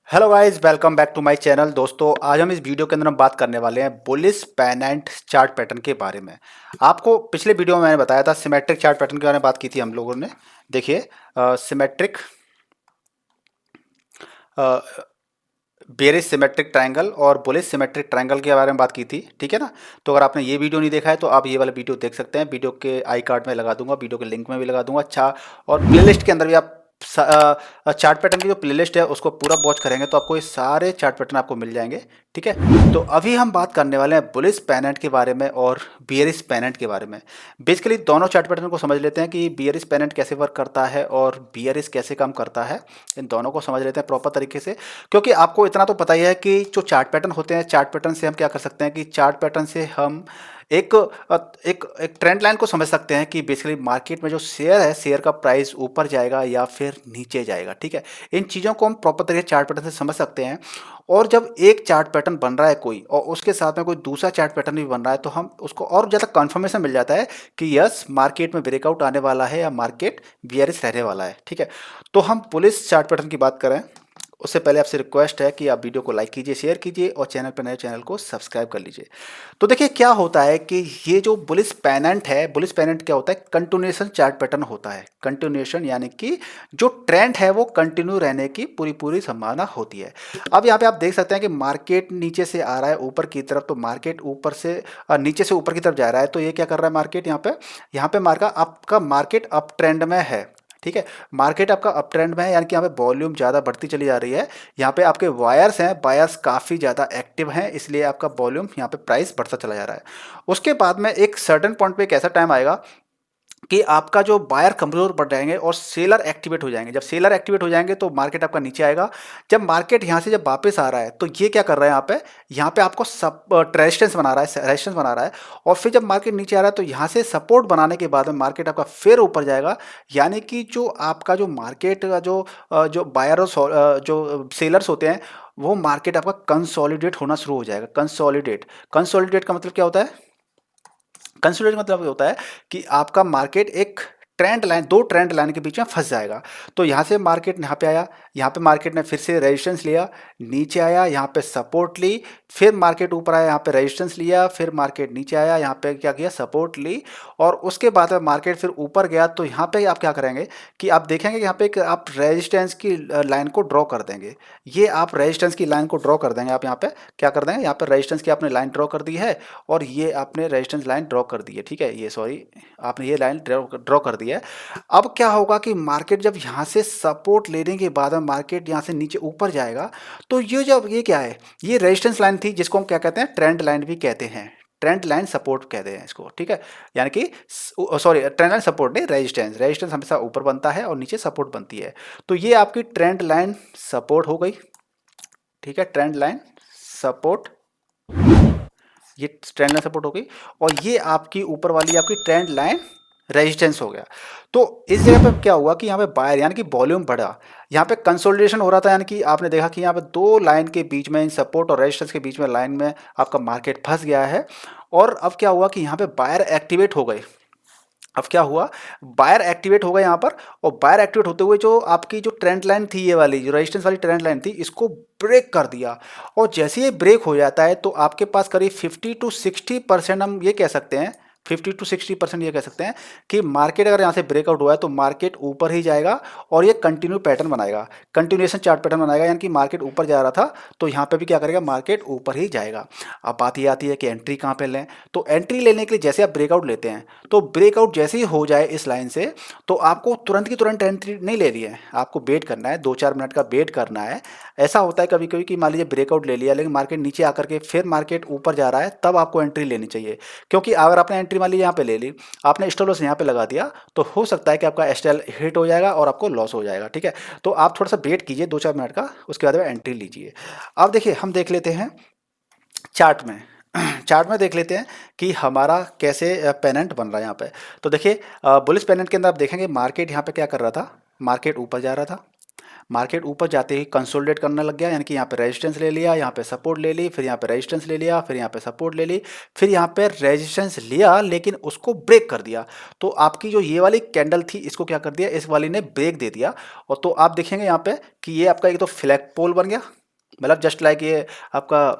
Hello guys, welcome back to my channel. दोस्तों, आज हम इस वीडियो के अंदर हम बात करने वाले हैं बुलिश पेनेंट चार्ट पैटर्न के बारे में। आपको पिछले वीडियो में मैंने बताया था सिमेट्रिक चार्ट पैटर्न के बारे में बात की थी हम लोगों ने। देखिए, सिमेट्रिक बेरिश सिमेट्रिक ट्रायंगल और बुलिश सिमेट्रिक ट्रायंगल के बारे में बात की थी, ठीक है ना। तो अगर आपने ये वीडियो नहीं देखा है तो आप ये वाला वीडियो देख सकते हैं। वीडियो के आई कार्ड में लगा दूंगा, वीडियो के लिंक में भी लगा दूंगा। अच्छा, और प्लेलिस्ट के अंदर भी आप चार्ट पैटर्न की जो प्लेलिस्ट है उसको पूरा वॉच करेंगे तो आपको ये सारे चार्ट पैटर्न आपको मिल जाएंगे, ठीक है। तो अभी हम बात करने वाले हैं बुलिश पेनेंट के बारे में और बियरिश पेनेंट के बारे में। बेसिकली दोनों चार्ट पैटर्न को समझ लेते हैं कि बियरिश पेनेंट कैसे वर्क करता है और बियरिश कैसे काम करता है। इन दोनों को समझ लेते हैं प्रॉपर तरीके से, क्योंकि आपको इतना तो पता ही है कि जो चार्ट पैटर्न होते हैं, चार्ट पैटर्न से हम क्या कर सकते हैं कि चार्ट पैटर्न से हम एक एक ट्रेंड लाइन को समझ सकते हैं कि बेसिकली मार्केट में जो शेयर है, शेयर का प्राइस ऊपर जाएगा या फिर नीचे जाएगा, ठीक है। इन चीज़ों को हम प्रॉपर तरीके से चार्ट पैटर्न से समझ सकते हैं। और जब एक चार्ट पैटर्न बन रहा है कोई और उसके साथ में कोई दूसरा चार्ट पैटर्न भी बन रहा है तो हम उसको और ज़्यादा कंफर्मेशन मिल जाता है कि यस, मार्केट में ब्रेकआउट आने वाला है या मार्केट बियरिश रहने वाला है, ठीक है। तो हम पुलिस चार्ट पैटर्न की बात करें उससे पहले आपसे रिक्वेस्ट है कि आप वीडियो को लाइक कीजिए, शेयर कीजिए और चैनल पर नए चैनल को सब्सक्राइब कर लीजिए। तो देखिए क्या होता है कि ये जो बुलिश पेनेंट है, बुलिश पेनेंट क्या होता है, कंटिन्यूएशन चार्ट पैटर्न होता है। कंटिन्यूएशन यानी कि जो ट्रेंड है वो कंटिन्यू रहने की पूरी पूरी संभावना होती है। अब यहाँ पे आप देख सकते हैं कि मार्केट नीचे से आ रहा है ऊपर की तरफ, तो मार्केट ऊपर से नीचे से ऊपर की तरफ जा रहा है। तो ये क्या कर रहा है मार्केट, यहाँ पे आपका मार्केट अप ट्रेंड में है, ठीक है। मार्केट आपका अप ट्रेंड में है, यानी कि यहाँ पे वॉल्यूम ज़्यादा बढ़ती चली जा रही है। यहाँ पे आपके वायर्स हैं, बायर्स काफ़ी ज़्यादा एक्टिव हैं, इसलिए आपका वॉल्यूम यहाँ पे प्राइस बढ़ता चला जा रहा है। उसके बाद में एक सर्टेन पॉइंट पे एक ऐसा टाइम आएगा कि आपका जो बायर कमज़ोर पड़ जाएंगे और सेलर एक्टिवेट हो जाएंगे। जब सेलर एक्टिवेट हो जाएंगे तो मार्केट आपका नीचे आएगा। जब मार्केट यहाँ से जब वापस आ रहा है तो ये क्या कर रहा है, यहाँ पे आपको सब रेजिस्टेंस बना रहा है, रेजिस्टेंस बना रहा है। और फिर जब मार्केट नीचे आ रहा है तो यहाँ से सपोर्ट बनाने के बाद में मार्केट आपका फिर ऊपर जाएगा। यानी कि जो आपका जो मार्केट का जो बायर और जो सेलर्स होते हैं, वो मार्केट आपका कंसोलिडेट होना शुरू हो जाएगा। कंसोलिडेट, कंसोलिडेट का मतलब क्या होता है, कंसोलिडेट मतलब ये होता है कि आपका मार्केट एक ट्रेंड लाइन, दो ट्रेंड लाइन के बीच में फंस जाएगा। तो यहाँ से मार्केट यहाँ पे आया, यहाँ पे मार्केट ने फिर से रेजिस्टेंस लिया, नीचे आया, यहाँ पे सपोर्ट ली, फिर मार्केट ऊपर आया, यहाँ पे रेजिस्टेंस लिया, फिर मार्केट नीचे आया, यहाँ पे क्या किया, सपोर्ट ली। और उसके बाद में मार्केट फिर ऊपर गया। तो यहाँ पे आप क्या करेंगे कि आप देखेंगे कि यहाँ पे एक आप रेजिस्टेंस की लाइन को ड्रॉ कर देंगे। ये आप रेजिस्टेंस की लाइन को ड्रॉ कर देंगे। आप यहाँ पे क्या कर देंगे, यहाँ पे रेजिस्टेंस की आपने लाइन ड्रॉ कर दी है और ये आपने रेजिस्टेंस लाइन ड्रॉ कर दी है, ठीक है। ये सॉरी, आपने ये लाइन ड्रॉ कर दी है। अब क्या होगा कि मार्केट जब यहाँ से सपोर्ट लेने के बाद में मार्केट यहाँ से नीचे ऊपर जाएगा तो ये क्या है, ये रेजिस्टेंस लाइन थी जिसको हम क्या कहते हैं, ट्रेंड लाइन भी कहते हैं। ट्रेंड लाइन सपोर्ट कहते हैं इसको, ठीक है। यानी कि सॉरी, ट्रेंड लाइन सपोर्ट नहीं, रेजिस्टेंस, रेजिस्टेंस हमेशा ऊपर बनता है और नीचे सपोर्ट बनती है। तो ये आपकी ट्रेंड लाइन सपोर्ट हो गई, ठीक है। ट्रेंड लाइन सपोर्ट, ये ट्रेंड लाइन सपोर्ट हो गई। और ये आपकी ऊपर वाली आपकी ट्रेंड लाइन रेजिस्टेंस हो गया। तो इस जगह पे क्या हुआ कि यहाँ पे बायर यानी कि वॉल्यूम बढ़ा, यहाँ पे कंसोलिडेशन हो रहा था। यानी कि आपने देखा कि यहाँ पे दो लाइन के बीच में, इन सपोर्ट और रेजिस्टेंस के बीच में लाइन में आपका मार्केट फंस गया है। और अब क्या हुआ कि यहाँ पे बायर एक्टिवेट हो गए। अब क्या हुआ, बायर एक्टिवेट हो गए यहाँ पर। और बायर एक्टिवेट होते हुए जो आपकी जो ट्रेंड लाइन थी, ये वाली जो रेजिस्टेंस वाली ट्रेंड लाइन थी, इसको ब्रेक कर दिया। और जैसे ये ब्रेक हो जाता है तो आपके पास करीब 50 to 60% हम ये कह सकते हैं, 50 to 60% ये कह सकते हैं कि मार्केट अगर यहाँ से ब्रेकआउट हुआ है तो मार्केट ऊपर ही जाएगा और ये कंटिन्यू पैटर्न बनाएगा, कंटिन्यूएशन चार्ट पैटर्न बनाएगा। यानी कि मार्केट ऊपर जा रहा था तो यहाँ पे भी क्या करेगा, मार्केट ऊपर ही जाएगा। अब बात ये आती है कि एंट्री कहाँ पे लें। तो एंट्री लेने के लिए जैसे आप ब्रेकआउट लेते हैं तो ब्रेकआउट जैसे ही हो जाए इस लाइन से तो आपको तुरंत की तुरंत एंट्री नहीं ले रही है, आपको वेट करना है, 2-4 मिनट का वेट करना है। ऐसा होता है कभी कभी कि मान लीजिए ब्रेकआउट ले लिया लेकिन मार्केट नीचे आकर के फिर मार्केट ऊपर जा रहा है, तब आपको एंट्री लेनी चाहिए। क्योंकि अगर आपने एंट्री मान लीजिए यहाँ पे ले ली, आपने स्टॉप लॉस यहाँ पे लगा दिया, तो हो सकता है कि आपका एसटेल हिट हो जाएगा और आपको लॉस हो जाएगा, ठीक है। तो आप थोड़ा सा वेट कीजिए 2-4 मिनट का, उसके बाद में एंट्री लीजिए। अब देखिए हम देख लेते हैं चार्ट में। चार्ट में देख लेते हैं कि हमारा कैसे पेनेंट बन रहा है यहाँ पे। तो देखिए बुलिश पेनेंट के अंदर आप देखेंगे मार्केट यहाँ पे क्या कर रहा था, मार्केट ऊपर जा रहा था, मार्केट ऊपर जाते ही कंसोलिडेट करने लग गया, यानी कि यहाँ पे रेजिस्टेंस ले लिया, यहाँ पे सपोर्ट ले ली, फिर यहाँ पे रेजिस्टेंस ले लिया, फिर यहाँ पे सपोर्ट ले ली, फिर यहाँ पे रेजिस्टेंस लिया लेकिन उसको ब्रेक कर दिया। तो आपकी जो ये वाली कैंडल थी इसको क्या कर दिया, इस वाली ने ब्रेक दे दिया। और तो आप देखेंगे यहाँ पे कि ये आपका एक तो फ्लैग पोल बन गया, मतलब जस्ट लाइक ये आपका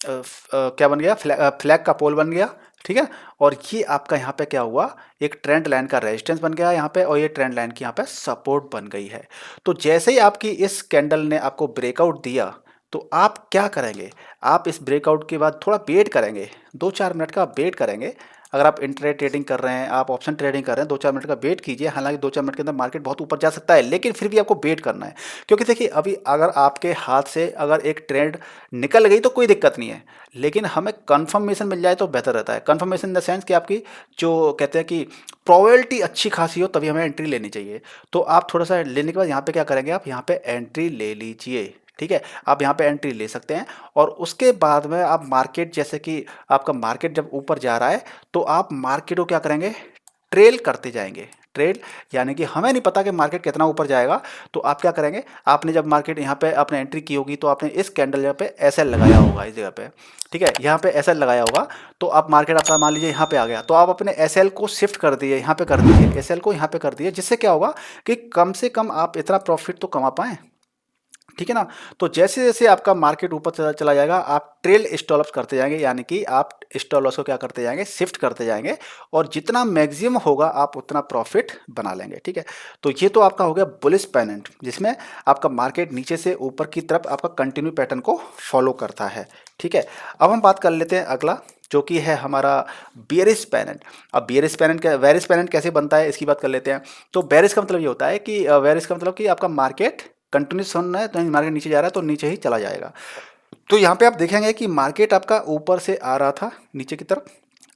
क्या बन गया, फ्लैग का पोल बन गया, ठीक है। और ये आपका यहाँ पे क्या हुआ, एक ट्रेंड लाइन का रेजिस्टेंस बन गया यहाँ पे, और ये ट्रेंड लाइन की यहाँ पे सपोर्ट बन गई है। तो जैसे ही आपकी इस कैंडल ने आपको ब्रेकआउट दिया तो आप क्या करेंगे, आप इस ब्रेकआउट के बाद थोड़ा वेट करेंगे, 2-4 मिनट का वेट करेंगे। अगर आप इंट्राडे ट्रेडिंग कर रहे हैं, आप ऑप्शन ट्रेडिंग कर रहे हैं, 2-4 मिनट का वेट कीजिए। हालांकि 2-4 मिनट के अंदर मार्केट बहुत ऊपर जा सकता है, लेकिन फिर भी आपको वेट करना है। क्योंकि देखिए अभी अगर आपके हाथ से अगर एक ट्रेंड निकल गई तो कोई दिक्कत नहीं है, लेकिन हमें कंफर्मेशन मिल जाए तो बेहतर रहता है। कंफर्मेशन इन द सेंस कि आपकी जो कहते हैं कि प्रोबेबिलिटी अच्छी खासी हो, तभी हमें एंट्री लेनी चाहिए। तो आप थोड़ा सा लेने के बाद यहाँ पे क्या करेंगे, आप यहाँ पे एंट्री ले लीजिए, ठीक है। आप यहाँ पे एंट्री ले सकते हैं। और उसके बाद में आप मार्केट, जैसे कि आपका मार्केट जब ऊपर जा रहा है तो आप मार्केट को क्या करेंगे, ट्रेल करते जाएंगे। ट्रेल यानी कि हमें नहीं पता कि मार्केट कितना ऊपर जाएगा, तो आप क्या करेंगे, आपने जब मार्केट यहाँ पे आपने एंट्री की होगी तो आपने इस कैंडल जगह पे एसएल लगाया होगा, इस जगह पे, ठीक है, यहाँ पे एसएल लगाया होगा। तो आप मार्केट आपका मान लीजिए यहाँ पे आ गया, तो आप अपने एसएल को शिफ्ट कर दिए, यहाँ पे कर दीजिए, एसएल को यहाँ पे कर दिए, जिससे क्या होगा कि कम से कम आप इतना प्रॉफिट तो कमा पाएँ, ठीक है ना। तो जैसे जैसे आपका मार्केट ऊपर चला जाएगा आप ट्रेल स्टॉप लॉस करते जाएंगे, यानी कि आप स्टॉप लॉस को क्या करते जाएंगे, शिफ्ट करते जाएंगे, और जितना मैक्सिमम होगा आप उतना प्रॉफिट बना लेंगे, ठीक है। तो ये तो आपका हो गया बुलिश पेनेंट, जिसमें आपका मार्केट नीचे से ऊपर की तरफ आपका कंटिन्यू पैटर्न को फॉलो करता है, ठीक है। अब हम बात कर लेते हैं अगला, जो कि है हमारा बेयरिश पेनेंट। अब बेयरिश पेनेंट बेयरिश पेनेंट कैसे बनता है इसकी बात कर लेते हैं। तो बेयरिश का मतलब ये होता है कि बेयरिश का मतलब कि आपका मार्केट कंटिन्यूस सुन रहा है, तो मार्केट नीचे जा रहा है तो नीचे ही चला जाएगा। तो यहाँ पे आप देखेंगे कि मार्केट आपका ऊपर से आ रहा था नीचे की तरफ।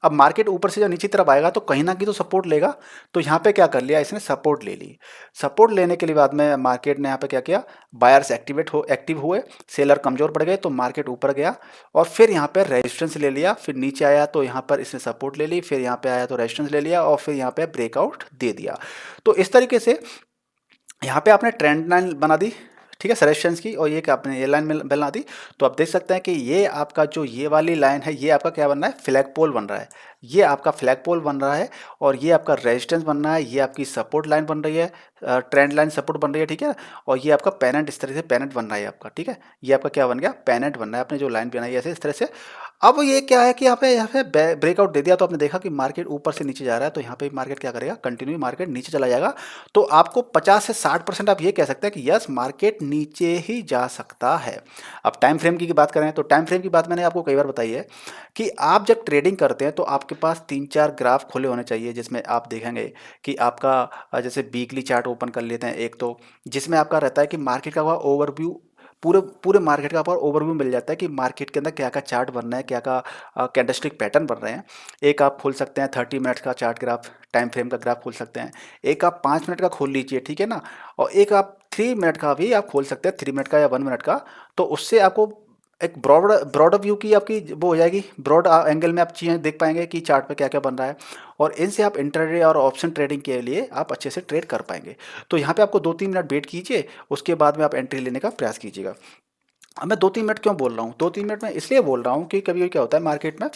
अब मार्केट ऊपर से जब नीचे की तरफ आएगा तो कहीं ना कहीं तो सपोर्ट लेगा। तो यहाँ पे क्या कर लिया, इसने सपोर्ट ले ली। सपोर्ट लेने के लिए बाद में मार्केट ने यहाँ पे क्या किया, बायर्स एक्टिव हुए, सेलर कमज़ोर पड़ गए, तो मार्केट ऊपर गया। और फिर यहाँ पे रेजिस्टेंस ले लिया, फिर नीचे आया तो यहाँ पर इसने सपोर्ट ले ली, फिर यहाँ पे आया तो रेजिस्टेंस ले लिया, और फिर यहाँ पे ब्रेकआउट दे दिया। तो इस तरीके से यहाँ पे आपने ट्रेंड लाइन बना दी, ठीक है, सजेशंस की, और ये क्या आपने ये लाइन में बना दी। तो आप देख सकते हैं कि ये आपका जो ये वाली लाइन है, ये आपका क्या बन रहा है, फ्लैग पोल बन रहा है। ये आपका फ्लैग पोल बन रहा है, और ये आपका रेजिस्टेंस बन रहा है, ये आपकी सपोर्ट लाइन बन रही है, ट्रेंड लाइन सपोर्ट बन रही है, ठीक है। और ये आपका पैनेट, इस तरह से पैनेट बन रहा है आपका, ठीक है। ये आपका क्या बन गया, पैनेट बन रहा है, आपने जो लाइन बनाई है ऐसे इस तरह से। अब ये क्या है कि यहाँ पे ब्रेकआउट दे दिया, तो आपने देखा कि मार्केट ऊपर से नीचे जा रहा है, तो यहाँ पे मार्केट क्या करेगा, कंटिन्यू मार्केट नीचे चला जाएगा। तो आपको 50 से 60% आप ये कह सकते हैं कि यस मार्केट नीचे ही जा सकता है। अब टाइम फ्रेम की बात करें तो टाइम फ्रेम की बात मैंने आपको कई बार बताई है कि आप जब ट्रेडिंग करते हैं तो आपके पास 3-4 ग्राफ खुले होने चाहिए, जिसमें आप देखेंगे कि आपका जैसे वीकली चार्ट ओपन कर लेते हैं एक, तो जिसमें आपका रहता है कि मार्केट का ओवरव्यू, पूरे पूरे मार्केट का आपको ओवरव्यू मिल जाता है कि मार्केट के अंदर क्या क्या चार्ट बन रहे हैं, क्या क्या कैंडलस्टिक पैटर्न बन रहे हैं। एक आप खोल सकते हैं 30 मिनट्स का चार्ट ग्राफ, टाइम फ्रेम का ग्राफ खोल सकते हैं। एक आप 5 मिनट का खोल लीजिए, ठीक है ना। और एक आप 3 मिनट का भी आप खोल सकते हैं, 3 मिनट का या 1 मिनट का। तो उससे आपको एक ब्रॉड व्यू की आपकी वो हो जाएगी, ब्रॉड एंगल में आप चीज़ें देख पाएंगे कि चार्ट पे क्या क्या बन रहा है, और इनसे आप इंट्राडे और ऑप्शन ट्रेडिंग के लिए आप अच्छे से ट्रेड कर पाएंगे। तो यहाँ पे आपको 2-3 मिनट वेट कीजिए, उसके बाद में आप एंट्री लेने का प्रयास कीजिएगा। अब मैं 2-3 मिनट क्यों बोल रहा हूँ, 2-3 मिनट में इसलिए बोल रहा हूँ कि कभी कभी क्या होता है मार्केट में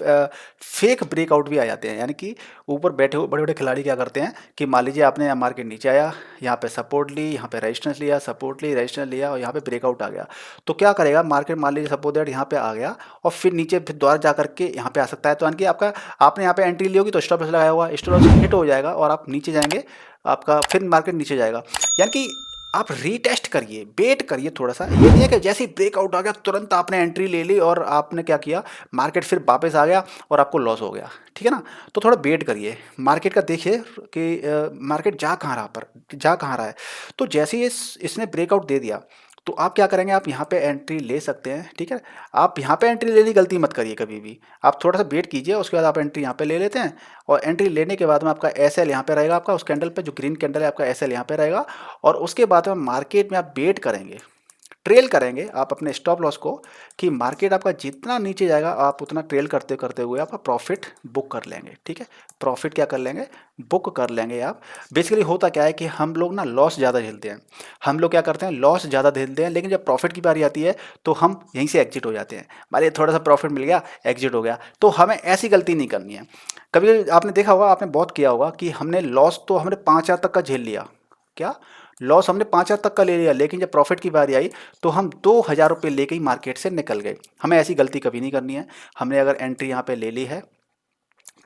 फेक ब्रेकआउट भी आ जाते हैं। यानी कि ऊपर बैठे हुए बड़े बड़े खिलाड़ी क्या करते हैं कि मान लीजिए आपने मार्केट नीचे आया, यहाँ पे सपोर्ट ली, यहाँ पे रेजिस्टेंस लिया, सपोर्ट ली, रेजिस्टेंस लिया, और यहाँ पे ब्रेकआउट आ गया। तो क्या करेगा मार्केट, मान लीजिए सपोज दैट यहाँ पे आ गया और फिर नीचे फिर दोबारा जा करके यहाँ पे आ सकता है। तो यानी कि आपका आपने यहाँ पे एंट्री ली होगी तो स्टॉप लॉस लगाया हुआ, स्टॉप लॉस हिट हो जाएगा और आप नीचे जाएंगे, आपका फिर मार्केट नीचे जाएगा। यानी कि आप रीटेस्ट करिए, वेट करिए थोड़ा सा। ये नहीं है कि जैसे ही ब्रेकआउट आ गया तुरंत आपने एंट्री ले ली और आपने क्या किया, मार्केट फिर वापस आ गया और आपको लॉस हो गया, ठीक है ना। तो थोड़ा वेट करिए, मार्केट का देखिए कि मार्केट जा कहाँ रहा है। तो जैसे ही इसने ब्रेकआउट दे दिया तो आप क्या करेंगे, आप यहाँ पे एंट्री ले सकते हैं, ठीक है। आप यहाँ पे एंट्री लेने की गलती मत करिए कभी भी, आप थोड़ा सा वेट कीजिए, उसके बाद आप एंट्री यहाँ पे ले लेते हैं। और एंट्री लेने के बाद में आपका एस एल यहाँ पे रहेगा, आपका उस कैंडल पे जो ग्रीन कैंडल है आपका एस एल यहाँ पे रहेगा। और उसके बाद में मार्केट में आप वेट करेंगे, ट्रेल करेंगे आप अपने स्टॉप लॉस को कि मार्केट आपका जितना नीचे जाएगा आप उतना ट्रेल करते करते हुए आप प्रॉफिट बुक कर लेंगे। ठीक है, प्रॉफिट क्या कर लेंगे, बुक कर लेंगे आप। बेसिकली होता क्या है कि हम लोग ना लॉस ज़्यादा झेलते हैं, हम लोग क्या करते हैं लॉस ज़्यादा झेलते हैं, लेकिन जब प्रॉफिट की बारी आती है तो हम यहीं से एग्जिट हो जाते हैं। मान लीजिए थोड़ा सा प्रॉफिट मिल गया, एग्जिट हो गया, तो हमें ऐसी गलती नहीं करनी है। कभी आपने देखा होगा, आपने बहुत किया होगा कि हमने लॉस तो हमने 5,000 तक का झेल लिया, क्या लॉस हमने 5,000 तक का ले लिया, लेकिन जब प्रॉफिट की बारी आई तो हम 2,000 रुपये लेके ही मार्केट से निकल गए। हमें ऐसी गलती कभी नहीं करनी है। हमने अगर एंट्री यहाँ पे ले ली है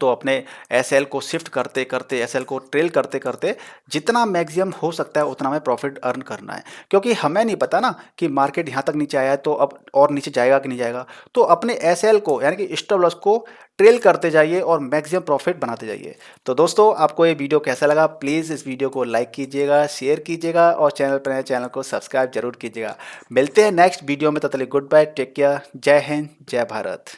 तो अपने एसएल को शिफ्ट करते करते, एसएल को ट्रेल करते करते जितना मैक्सिमम हो सकता है उतना हमें प्रॉफिट अर्न करना है, क्योंकि हमें नहीं पता ना कि मार्केट यहाँ तक नीचे आया है तो अब और नीचे जाएगा कि नहीं जाएगा। तो अपने एसएल को यानी कि स्टॉप लॉस को ट्रेल करते जाइए और मैक्सिमम प्रॉफिट बनाते जाइए। तो दोस्तों आपको ये वीडियो कैसा लगा, प्लीज़ इस वीडियो को लाइक कीजिएगा, शेयर कीजिएगा और चैनल पर नए चैनल को सब्सक्राइब जरूर कीजिएगा। मिलते हैं नेक्स्ट वीडियो में, तब तक के लिए गुड बाय, टेक केयर, जय हिंद, जय भारत।